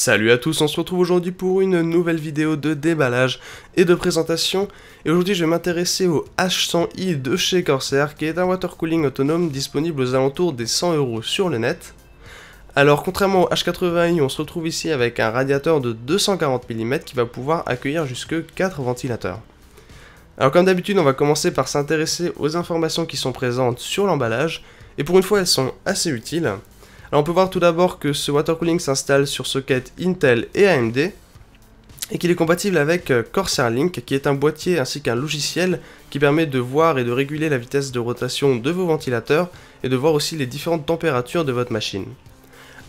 Salut à tous, on se retrouve aujourd'hui pour une nouvelle vidéo de déballage et de présentation. Et aujourd'hui je vais m'intéresser au H100i de chez Corsair, qui est un water cooling autonome disponible aux alentours des 100 € sur le net. Alors contrairement au H80i, on se retrouve ici avec un radiateur de 240 mm qui va pouvoir accueillir jusque 4 ventilateurs. Alors comme d'habitude, on va commencer par s'intéresser aux informations qui sont présentes sur l'emballage, et pour une fois elles sont assez utiles. Alors on peut voir tout d'abord que ce water cooling s'installe sur socket Intel et AMD et qu'il est compatible avec Corsair Link, qui est un boîtier ainsi qu'un logiciel qui permet de voir et de réguler la vitesse de rotation de vos ventilateurs et de voir aussi les différentes températures de votre machine.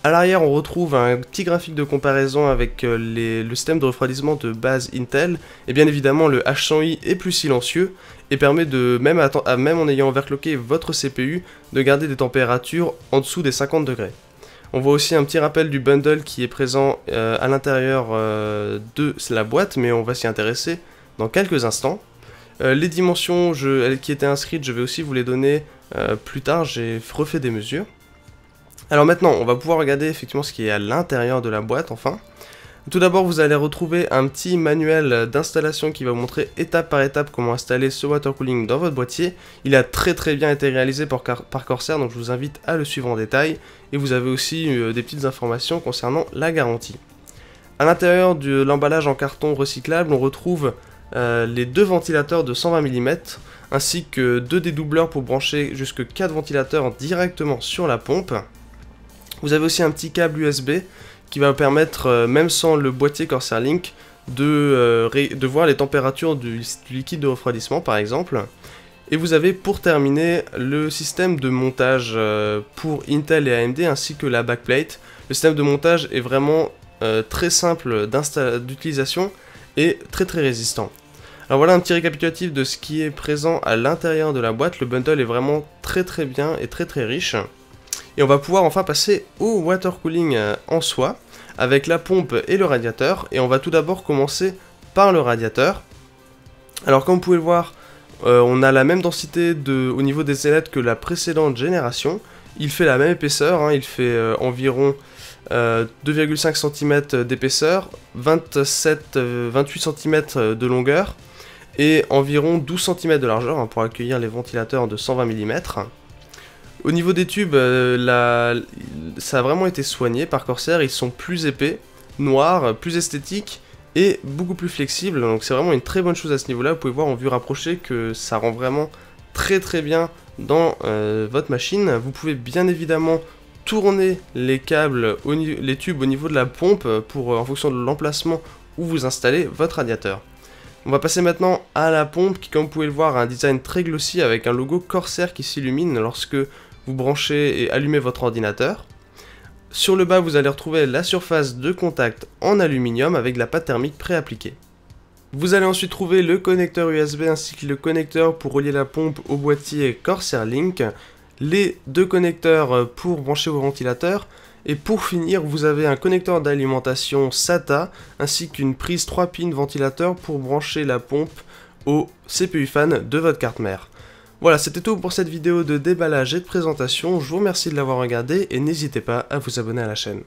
A l'arrière, on retrouve un petit graphique de comparaison avec le système de refroidissement de base Intel, et bien évidemment le H100i est plus silencieux et permet de, même en ayant overclocké votre CPU, de garder des températures en dessous des 50 degrés. On voit aussi un petit rappel du bundle qui est présent à l'intérieur de la boîte, mais on va s'y intéresser dans quelques instants. Les dimensions qui étaient inscrites, je vais aussi vous les donner plus tard, j'ai refait des mesures. Alors maintenant, on va pouvoir regarder effectivement ce qui est à l'intérieur de la boîte, enfin. Tout d'abord, vous allez retrouver un petit manuel d'installation qui va vous montrer étape par étape comment installer ce water cooling dans votre boîtier. Il a très bien été réalisé par Corsair, donc je vous invite à le suivre en détail. Et vous avez aussi des petites informations concernant la garantie. À l'intérieur de l'emballage en carton recyclable, on retrouve les deux ventilateurs de 120 mm, ainsi que deux dédoubleurs pour brancher jusque 4 ventilateurs directement sur la pompe. Vous avez aussi un petit câble USB qui va vous permettre, même sans le boîtier Corsair Link, de voir les températures du liquide de refroidissement par exemple. Et vous avez pour terminer le système de montage pour Intel et AMD ainsi que la backplate. Le système de montage est vraiment très simple d'utilisation et très résistant. Alors voilà un petit récapitulatif de ce qui est présent à l'intérieur de la boîte. Le bundle est vraiment très bien et très riche. Et on va pouvoir enfin passer au water cooling en soi, avec la pompe et le radiateur. Et on va tout d'abord commencer par le radiateur. Alors comme vous pouvez le voir, on a la même densité au niveau des ailettes que la précédente génération. Il fait la même épaisseur, hein, il fait environ 2,5 cm d'épaisseur, 28 cm de longueur et environ 12 cm de largeur, hein, pour accueillir les ventilateurs de 120 mm. Au niveau des tubes, ça a vraiment été soigné par Corsair, ils sont plus épais, noirs, plus esthétiques et beaucoup plus flexibles, donc c'est vraiment une très bonne chose à ce niveau-là. Vous pouvez voir en vue rapprochée que ça rend vraiment très bien dans votre machine. Vous pouvez bien évidemment tourner les câbles, les tubes au niveau de la pompe en fonction de l'emplacement où vous installez votre radiateur. On va passer maintenant à la pompe qui, comme vous pouvez le voir, a un design très glossy avec un logo Corsair qui s'illumine lorsque vous branchez et allumez votre ordinateur. Sur le bas, vous allez retrouver la surface de contact en aluminium avec de la pâte thermique pré-appliquée. Vous allez ensuite trouver le connecteur USB ainsi que le connecteur pour relier la pompe au boîtier Corsair Link, les deux connecteurs pour brancher vos ventilateurs, et pour finir, vous avez un connecteur d'alimentation SATA ainsi qu'une prise 3 pins ventilateur pour brancher la pompe au CPU fan de votre carte mère. Voilà, c'était tout pour cette vidéo de déballage et de présentation. Je vous remercie de l'avoir regardé et n'hésitez pas à vous abonner à la chaîne.